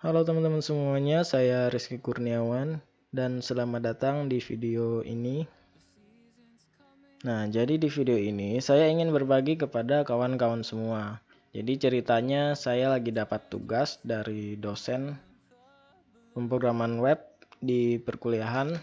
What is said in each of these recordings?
Halo teman-teman semuanya, saya Rizky Kurniawan dan selamat datang di video ini. Nah, jadi di video ini saya ingin berbagi kepada kawan-kawan semua. Jadi ceritanya saya lagi dapat tugas dari dosen pemrograman web di perkuliahan.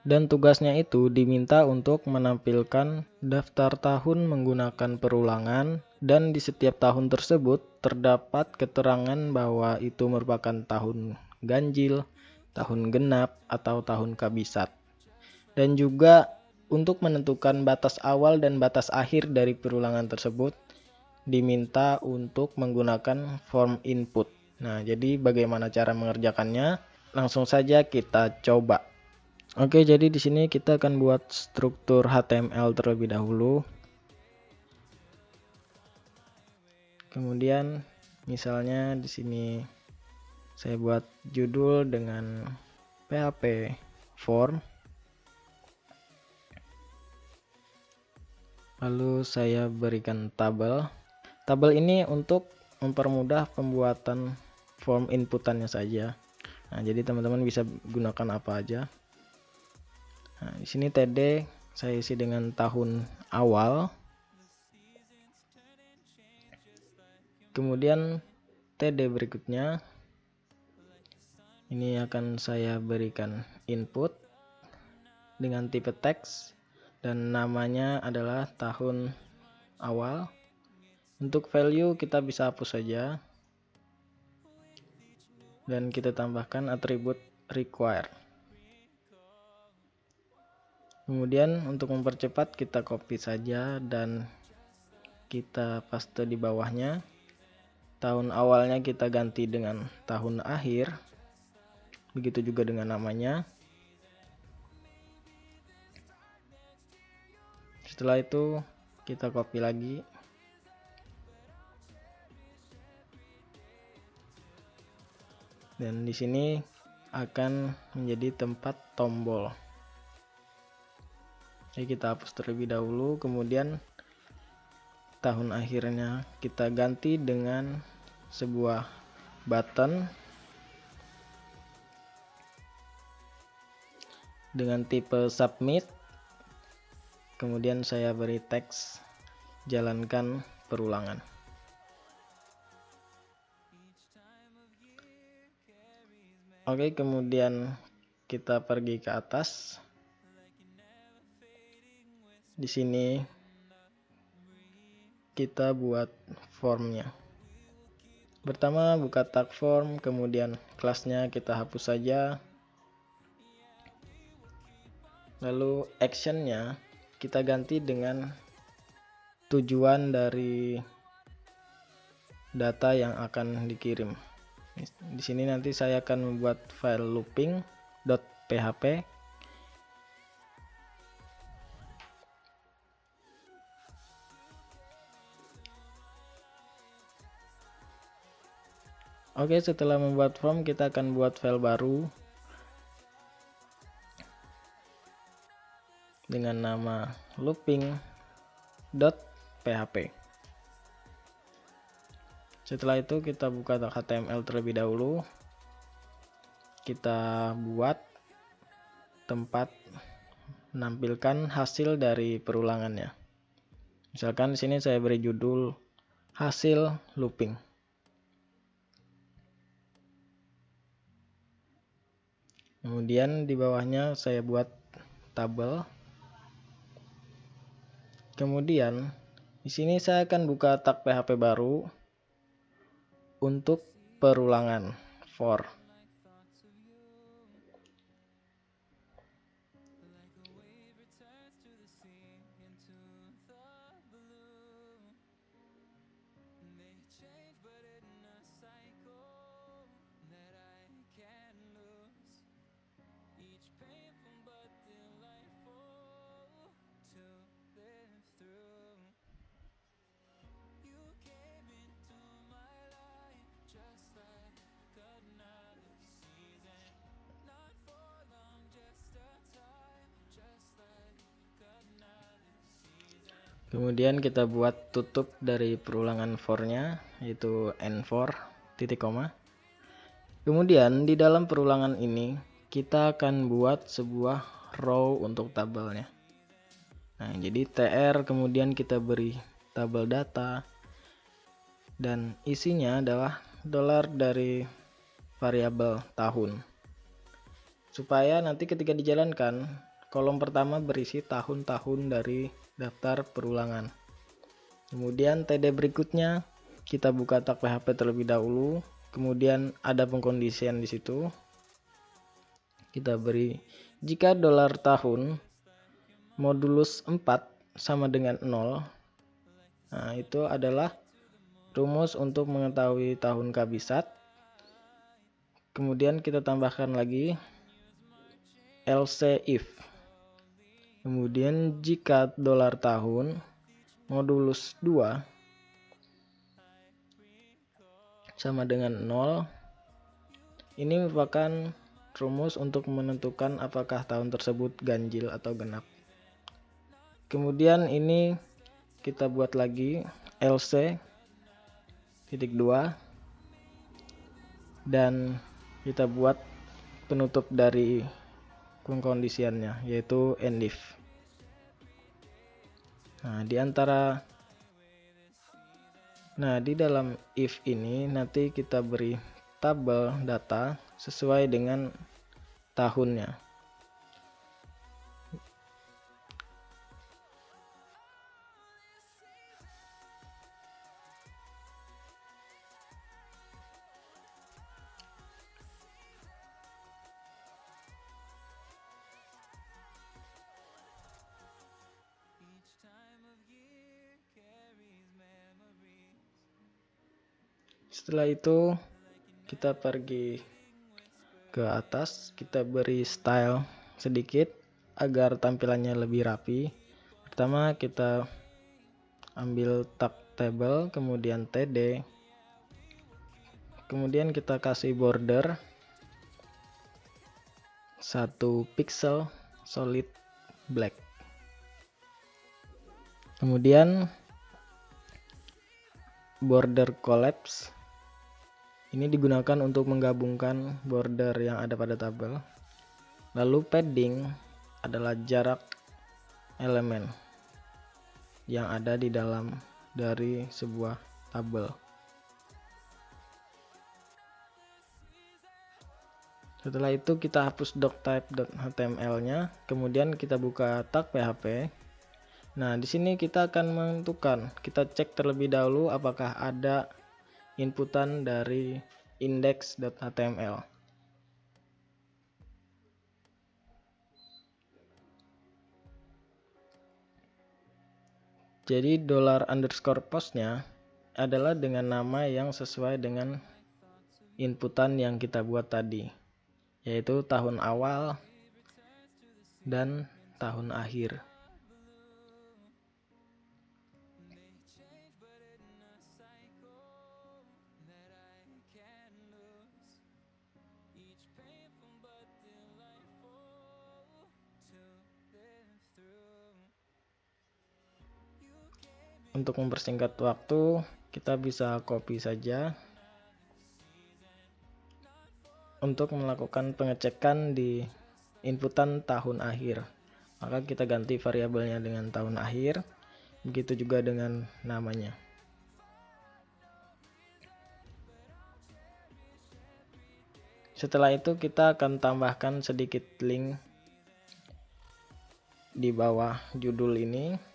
Dan tugasnya itu diminta untuk menampilkan daftar tahun menggunakan perulangan, dan di setiap tahun tersebut terdapat keterangan bahwa itu merupakan tahun ganjil, tahun genap, atau tahun kabisat. Dan juga untuk menentukan batas awal dan batas akhir dari perulangan tersebut diminta untuk menggunakan form input. Nah, jadi bagaimana cara mengerjakannya? Langsung saja kita coba. Oke, jadi di sini kita akan buat struktur HTML terlebih dahulu. Kemudian misalnya di sini saya buat judul dengan PHP form. Lalu saya berikan tabel. Tabel ini untuk mempermudah pembuatan form inputannya saja. Nah, jadi teman-teman bisa gunakan apa aja. Nah, di sini TD saya isi dengan tahun awal. Kemudian TD berikutnya ini akan saya berikan input dengan tipe teks dan namanya adalah tahun awal. Untuk value kita bisa hapus saja dan kita tambahkan atribut require. Kemudian untuk mempercepat kita copy saja dan kita paste di bawahnya. Tahun awalnya kita ganti dengan tahun akhir. Begitu juga dengan namanya. Setelah itu kita copy lagi. Dan di sini akan menjadi tempat tombol. Jadi kita hapus terlebih dahulu, kemudian tahun akhirnya kita ganti dengan sebuah button dengan tipe submit. Kemudian saya beri teks jalankan perulangan. Oke, kemudian kita pergi ke atas. Di sini kita buat formnya. Pertama buka tag form, kemudian kelasnya kita hapus saja. Lalu actionnya kita ganti dengan tujuan dari data yang akan dikirim. Di sini nanti saya akan membuat file looping.php. Oke, setelah membuat form kita akan buat file baru dengan nama looping.php. Setelah itu kita buka HTML terlebih dahulu. Kita buat tempat menampilkan hasil dari perulangannya. Misalkan di sini saya beri judul hasil looping. Kemudian di bawahnya saya buat tabel. Kemudian di sini saya akan buka tag PHP baru untuk perulangan for. Kemudian kita buat tutup dari perulangan for-nya, yaitu N4 titik koma. Kemudian di dalam perulangan ini kita akan buat sebuah row untuk tabelnya. Nah, jadi TR, kemudian kita beri tabel data, dan isinya adalah dolar dari variabel tahun. Supaya nanti ketika dijalankan, kolom pertama berisi tahun-tahun dari daftar perulangan. Kemudian TD berikutnya kita buka tag PHP terlebih dahulu, kemudian ada pengkondisian di situ. Kita beri jika dolar tahun modulus 4 sama dengan 0. Nah, itu adalah rumus untuk mengetahui tahun kabisat. Kemudian kita tambahkan lagi else if. Kemudian jika dolar tahun modulus 2 sama dengan 0, ini merupakan rumus untuk menentukan apakah tahun tersebut ganjil atau genap. Kemudian ini kita buat lagi else titik 2, dan kita buat penutup dari pengkondisiannya, yaitu end if. Nah, di dalam if ini nanti kita beri tabel data sesuai dengan tahunnya. Setelah itu kita pergi ke atas, kita beri style sedikit agar tampilannya lebih rapi. Pertama kita ambil tag table, kemudian TD, kemudian kita kasih border 1 pixel solid black. Kemudian border collapse ini digunakan untuk menggabungkan border yang ada pada tabel. Lalu padding adalah jarak elemen yang ada di dalam dari sebuah tabel. Setelah itu kita hapus doctype.html-nya, kemudian kita buka tag PHP. Nah, di sini kita akan menentukan, kita cek terlebih dahulu apakah ada inputan dari index.html. Jadi $_postnya adalah dengan nama yang sesuai dengan inputan yang kita buat tadi, yaitu tahun awal dan tahun akhir. Untuk mempersingkat waktu, kita bisa copy saja untuk melakukan pengecekan di inputan tahun akhir. Maka kita ganti variabelnya dengan tahun akhir, begitu juga dengan namanya. Setelah itu kita akan tambahkan sedikit link di bawah judul ini.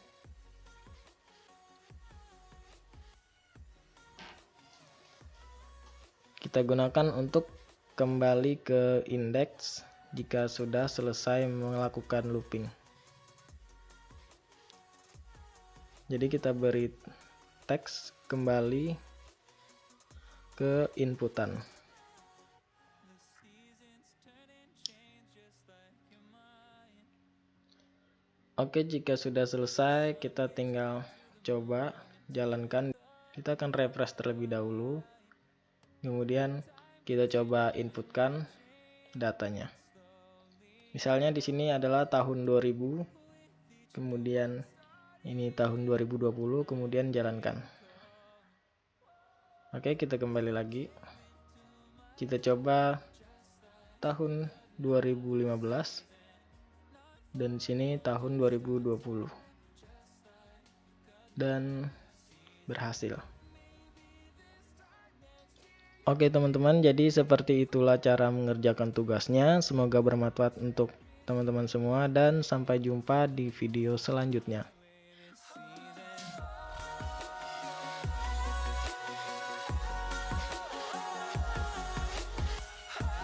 Kita gunakan untuk kembali ke indeks jika sudah selesai melakukan looping. Jadi kita beri teks kembali ke inputan. Oke, jika sudah selesai, kita tinggal coba jalankan. Kita akan refresh terlebih dahulu. Kemudian kita coba inputkan datanya. Misalnya di sini adalah tahun 2000, kemudian ini tahun 2020, kemudian jalankan. Oke, kita kembali lagi. Kita coba tahun 2015 dan sini tahun 2020 dan berhasil. Oke teman-teman, jadi seperti itulah cara mengerjakan tugasnya. Semoga bermanfaat untuk teman-teman semua dan sampai jumpa di video selanjutnya.